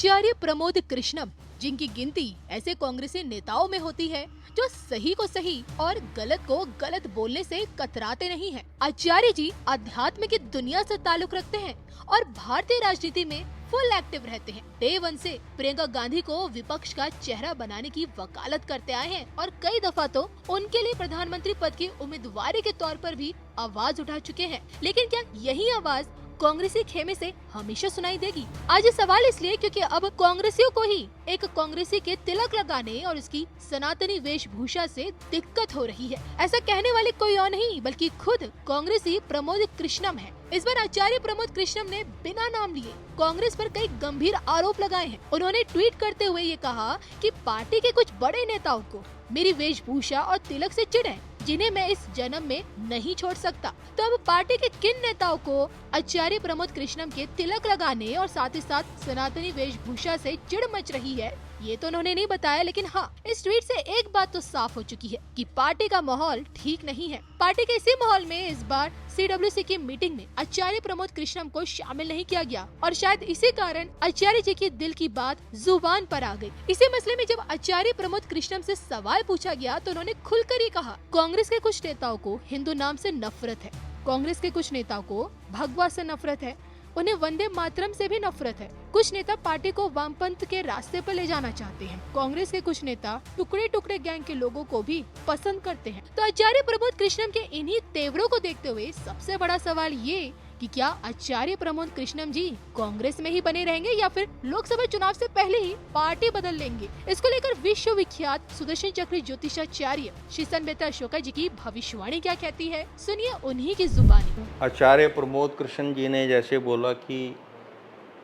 आचार्य प्रमोद कृष्णम, जिनकी गिनती ऐसे कांग्रेसी नेताओं में होती है जो सही को सही और गलत को गलत बोलने से कतराते नहीं हैं। आचार्य जी अध्यात्म की दुनिया से ताल्लुक रखते हैं और भारतीय राजनीति में फुल एक्टिव रहते हैं। डे वन से प्रियंका गांधी को विपक्ष का चेहरा बनाने की वकालत करते आए हैं और कई दफा तो उनके लिए प्रधानमंत्री पद की उम्मीदवारी के तौर पर भी आवाज उठा चुके हैं। लेकिन क्या यही आवाज कांग्रेसी खेमे से हमेशा सुनाई देगी? आज ये सवाल इसलिए क्योंकि अब कांग्रेसियों को ही एक कांग्रेसी के तिलक लगाने और उसकी सनातनी वेशभूषा से दिक्कत हो रही है। ऐसा कहने वाले कोई और नहीं बल्कि खुद कांग्रेसी प्रमोद कृष्णम है। इस बार आचार्य प्रमोद कृष्णम ने बिना नाम लिए कांग्रेस पर कई गंभीर आरोप लगाए हैं। उन्होंने ट्वीट करते हुए ये कहा कि पार्टी के कुछ बड़े नेताओं को मेरी वेशभूषा और तिलक से चिढ़ है, जिन्हें मैं इस जन्म में नहीं छोड़ सकता। तो अब पार्टी के किन नेताओं को आचार्य प्रमोद कृष्णम के तिलक लगाने और साथ ही साथ सनातनी वेशभूषा से चिढ़ मच रही है, ये तो उन्होंने नहीं बताया। लेकिन हाँ, इस ट्वीट से एक बात तो साफ हो चुकी है कि पार्टी का माहौल ठीक नहीं है। पार्टी के इसी माहौल में इस बार CWC की मीटिंग में आचार्य प्रमोद कृष्णम को शामिल नहीं किया गया और शायद इसी कारण आचार्य जी की दिल की बात जुबान पर आ गई। इसी मसले में जब आचार्य प्रमोद कृष्णम से सवाल पूछा गया तो उन्होंने खुलकर ये कहा, कांग्रेस के कुछ नेताओं को हिंदू नाम से नफरत है, कांग्रेस के कुछ नेताओं को भगवा से नफरत है, उन्हें वंदे मातरम से भी नफरत है। कुछ नेता पार्टी को वामपंथ के रास्ते पर ले जाना चाहते हैं। कांग्रेस के कुछ नेता टुकड़े टुकड़े गैंग के लोगों को भी पसंद करते हैं। तो आचार्य प्रमोद कृष्णम के इन्हीं तेवरों को देखते हुए सबसे बड़ा सवाल ये कि क्या आचार्य प्रमोद कृष्णम जी कांग्रेस में ही बने रहेंगे या फिर लोकसभा चुनाव से पहले ही पार्टी बदल लेंगे? इसको लेकर विश्व विख्यात सुदर्शन चक्र ज्योतिषाचार्य श्री संबेता अशोका जी की भविष्यवाणी क्या कहती है, सुनिए उन्हीं की जुबानी। आचार्य प्रमोद कृष्ण जी ने जैसे बोला कि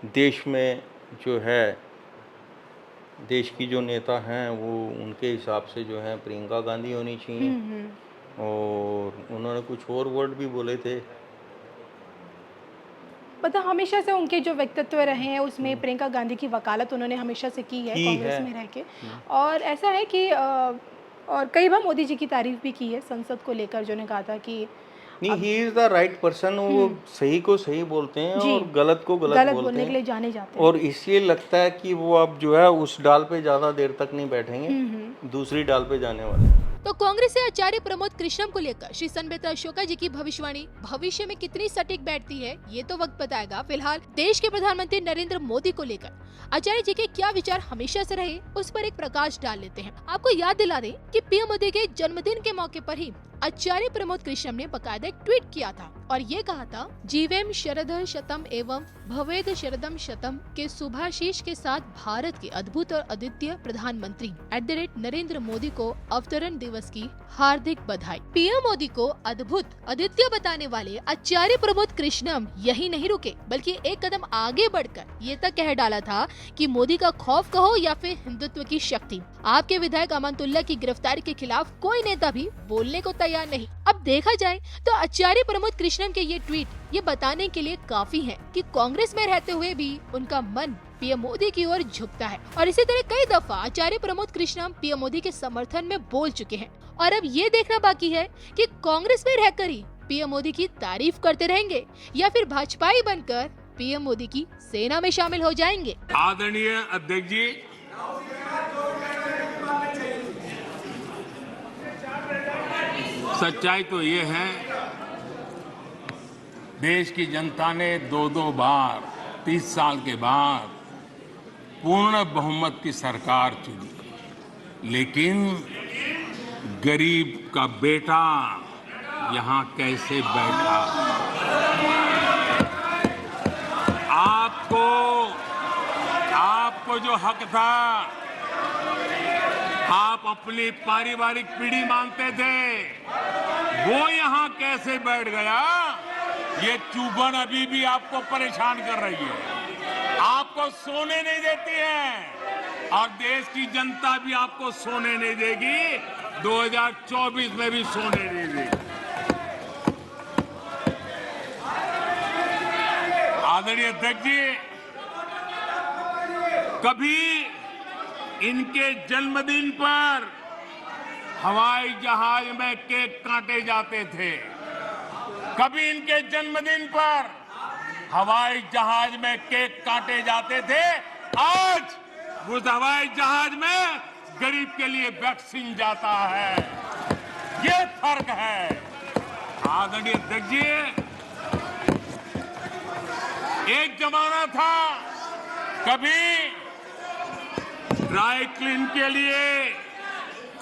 देश में जो है, देश की जो नेता हैं वो उनके हिसाब से जो है प्रियंका गांधी होनी चाहिए, और उन्होंने कुछ और वर्ड भी बोले थे। पता हमेशा से उनके जो व्यक्तित्व रहे हैं उसमें प्रियंका गांधी की वकालत उन्होंने हमेशा से की है कांग्रेस में रह के। और ऐसा है कि और कई बार मोदी जी की तारीफ भी की है संसद को लेकर, जो ने कहा था कि नहीं, he is the right person. वो सही को सही बोलते हैं और गलत को गलत बोलने के लिए जाने जाते हैं। और इसलिए लगता है कि वो अब जो है उस डाल पे ज्यादा देर तक नहीं बैठेंगे, दूसरी डाल पे जाने वाले। तो कांग्रेस से आचार्य प्रमोद कृष्णम को लेकर श्री संबेता अशोका जी की भविष्यवाणी भविष्य में कितनी सटीक बैठती है ये तो वक्त बताएगा। फिलहाल देश के प्रधानमंत्री नरेंद्र मोदी को लेकर आचार्य जी के क्या विचार हमेशा से रहे, उस पर एक प्रकाश डाल लेते हैं। आपको याद दिला दें कि पीएम मोदी के जन्मदिन के मौके पर ही आचार्य प्रमोद कृष्णम ने बकायदा एक ट्वीट किया था और ये कहा था, जीवेम शरदः शतम एवं भवेद शरदम शतम के शुभाशीष के साथ भारत के अद्भुत और अद्वितीय प्रधानमंत्री @नरेंद्र मोदी को अवतरण दिवस की हार्दिक बधाई। पीएम मोदी को अद्भुत अद्वितीय बताने वाले आचार्य प्रमोद कृष्णम यही नहीं रुके बल्कि एक कदम आगे बढ़कर ये तक कह डाला था कि मोदी का खौफ कहो या फिर हिंदुत्व की शक्ति, आपके विधायक अमानुल्लाह की गिरफ्तारी के खिलाफ कोई नेता भी बोलने को तैयार नहीं। अब देखा जाए तो आचार्य प्रमोद कृष्णम के ये ट्वीट ये बताने के लिए काफी है कि कांग्रेस में रहते हुए भी उनका मन पीएम मोदी की ओर झुकता है। और इसी तरह कई दफा आचार्य प्रमोद कृष्णम पीएम मोदी के समर्थन में बोल चुके हैं और अब ये देखना बाकी है कि कांग्रेस में रहकर ही पीएम मोदी की तारीफ करते रहेंगे या फिर भाजपाई बनकर पीएम मोदी की सेना में शामिल हो जाएंगे। आदरणीय अध्यक्ष जी, सच्चाई तो ये है, देश की जनता ने दो बार 30 साल के बाद पूर्ण बहुमत की सरकार चुनी, लेकिन गरीब का बेटा यहाँ कैसे बैठा? आपको जो हक था, आप अपनी पारिवारिक पीढ़ी मांगते थे, वो यहाँ कैसे बैठ गया? ये चुभन अभी भी आपको परेशान कर रही है, आपको सोने नहीं देती है और देश की जनता भी आपको सोने नहीं देगी, 2024 में भी सोने नहीं देगी। आदरणीय अध्यक्ष जी, कभी इनके जन्मदिन पर हवाई जहाज में केक काटे जाते थे, कभी इनके जन्मदिन पर हवाई जहाज में केक काटे जाते थे, आज उस हवाई जहाज में गरीब के लिए वैक्सीन जाता है। ये फर्क है। आदरणीय अध्यक्ष जी, एक जमाना था कभी ड्राई क्लीन के लिए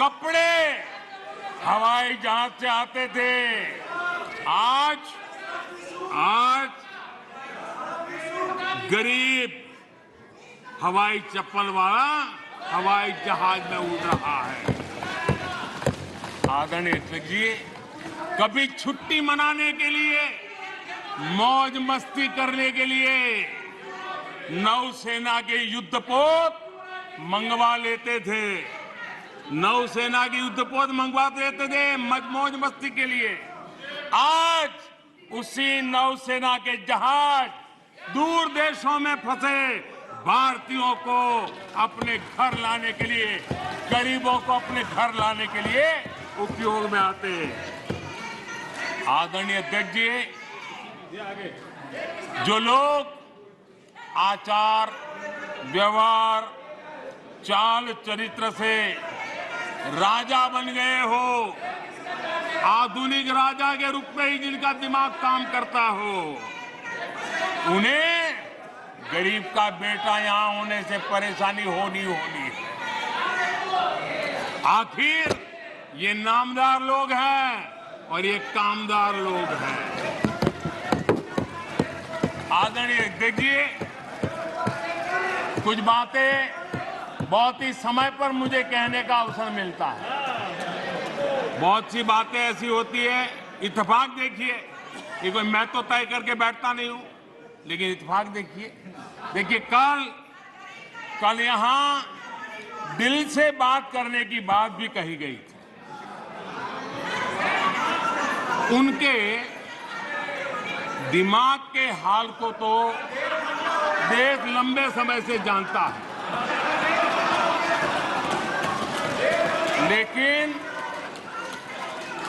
कपड़े हवाई जहाज से आते थे। आज गरीब हवाई चप्पल वाला हवाई जहाज में उड़ रहा है। आदरणीय अध्यक्ष जी, कभी छुट्टी मनाने के लिए, मौज मस्ती करने के लिए नौसेना के युद्धपोत मंगवा लेते थे। नौसेना के युद्धपोत मंगवा लेते थे मौज मस्ती के लिए। आज उसी नौसेना के जहाज दूर देशों में फंसे भारतीयों को अपने घर लाने के लिए, गरीबों को अपने घर लाने के लिए उपयोग में आते हैं। आदरणीय अध्यक्ष जी, जो लोग आचार व्यवहार चाल चरित्र से राजा बन गए हो, आधुनिक राजा के रूप में ही जिनका दिमाग काम करता हो, उन्हें गरीब का बेटा यहां होने से परेशानी होनी है। आखिर ये नामदार लोग हैं और ये कामदार लोग हैं। आदरणीय अध्यक्ष जी, कुछ बातें बहुत ही समय पर मुझे कहने का अवसर मिलता है। बहुत सी बातें ऐसी होती है, इत्तेफाक देखिए, ये कोई मैं तो तय करके बैठता नहीं हूं, लेकिन इत्तेफाक देखिए कल यहां दिल से बात करने की बात भी कही गई थी। उनके दिमाग के हाल को तो देश लंबे समय से जानता है, लेकिन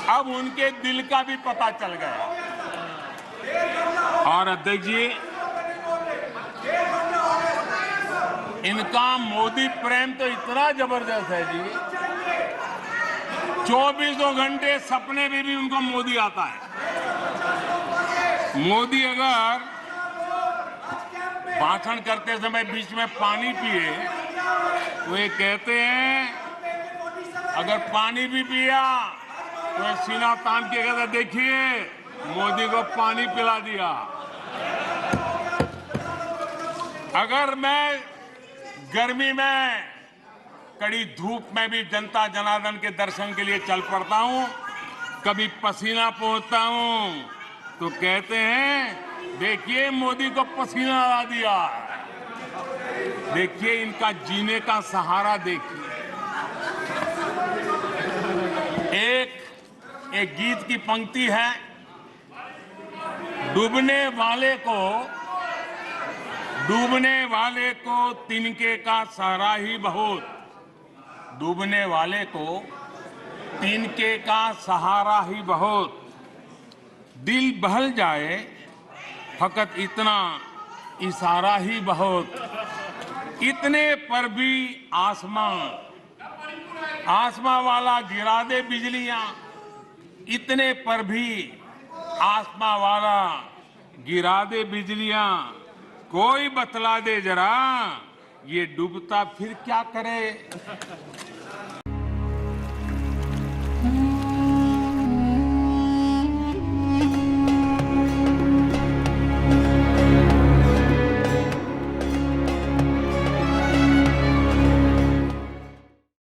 अब उनके दिल का भी पता चल गया। और अध्यक्ष जी, इनका मोदी प्रेम तो इतना जबरदस्त है जी, 24 घंटे सपने में भी उनको मोदी आता है। मोदी अगर भाषण करते समय बीच में पानी पिए तो ये कहते हैं, अगर पानी भी पिया तो सीना तान के कहते, देखिए मोदी को पानी पिला दिया। अगर मैं गर्मी में कड़ी धूप में भी जनता जनार्दन के दर्शन के लिए चल पड़ता हूं, कभी पसीना पोंछता हूं, तो कहते हैं देखिए मोदी को पसीना ला दिया। देखिए इनका जीने का सहारा देखिए। एक गीत की पंक्ति है, डूबने वाले को तिनके का सहारा ही बहुत, डूबने वाले को तिनके का सहारा ही बहुत, दिल बहल जाए फकत इतना इशारा ही बहुत, इतने पर भी आसमां वाला गिरा दे बिजलियां, इतने पर भी आसमां वाला गिरा दे बिजलियां, कोई बतला दे जरा ये डूबता फिर क्या करे।